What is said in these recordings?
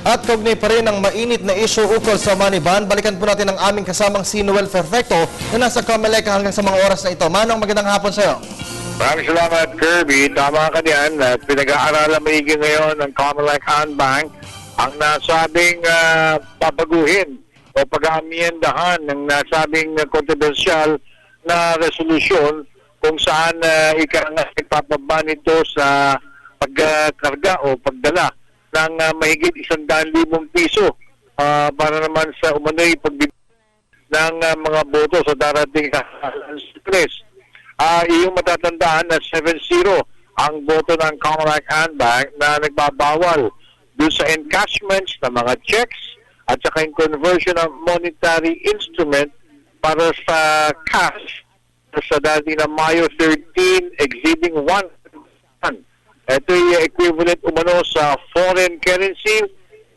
At kaugnay pa rin ang mainit na issue ukol sa money ban, balikan po natin ang aming kasamang si Noel Perfecto na nasa Comelec hanggang sa mga oras na ito. Manong, magandang hapon sa iyo. Maraming salamat, Kirby. Tama ka diyan at pinag-aaralan maigi ngayon ng Comelec Bank ang nasabing papaguhin o pag-aamiendahan ng nasabing kontrobersyal na resolusyon kung saan ipapababa nito sa pagkarga o pagdala ng mahigit 100,000 piso para naman sa umano'y pagbibigay ng mga boto sa darating stress. Iyong matatandaan na 7-0 ang boto ng Comelec Bank na nagbabawal doon sa encashments ng mga checks at saka yung conversion of monetary instrument para sa cash sa dating na Mayo 13 exceeding 1. Ito ay equivalent umano sa foreign currency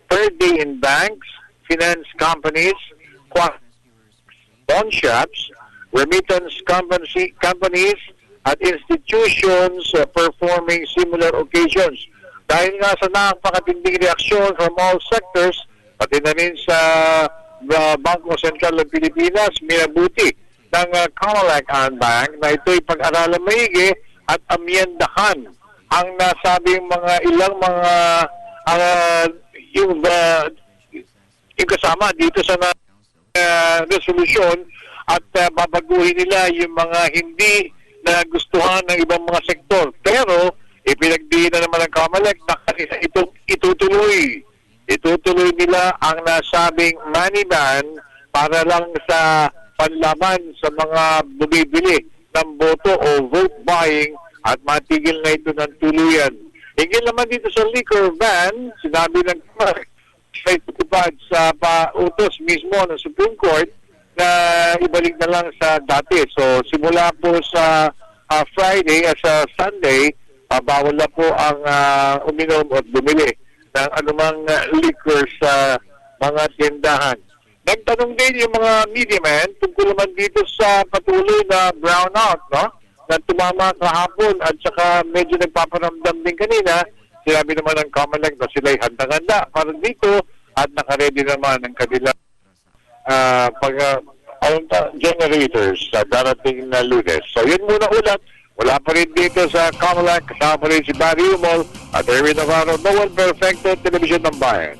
per day in banks, finance companies, pawn shops, remittance companies, at institutions performing similar occasions. Dahil nga sa napakatinding reaksyon from all sectors, pati na rin sa Bangko Sentral ng Pilipinas, minabuti ng Comelec Bank na ito'y pag-aralan maigi at amyendahan ang nasabing ilang mga yung kasama dito sa resolusyon at babaguhin nila yung mga hindi na gustuhan ng ibang mga sektor. Pero ipinagdiin na naman ng Comelec na itutuloy nila ang nasabing money ban para lang sa panlaban sa mga bumibili ng boto o vote buying at matigil na ito ng tuluyan. Hingil naman dito sa liquor ban, sinabi ng may tutupad sa pautos mismo ng Supreme Court na ibalik na lang sa dati. So simula po sa Friday at sa Sunday, bawal na po ang uminom at bumili ng anumang liquor sa mga tindahan. Nagtanong din yung mga media men tungkol naman dito sa patuloy na brownout, no? Na tumama kahapon at saka medyo nagpaparamdam din kanina. Sinabi naman ng Comelec na sila'y handang-handa para dito at nakaredy naman ang kanilang generators sa darating na Lunes. So yun muna ulat. Wala pa rin dito sa Comelec. Kasama pa rin si Barry Umol at Erwin Navarro. Noel Perfecto, Television ng Bayan.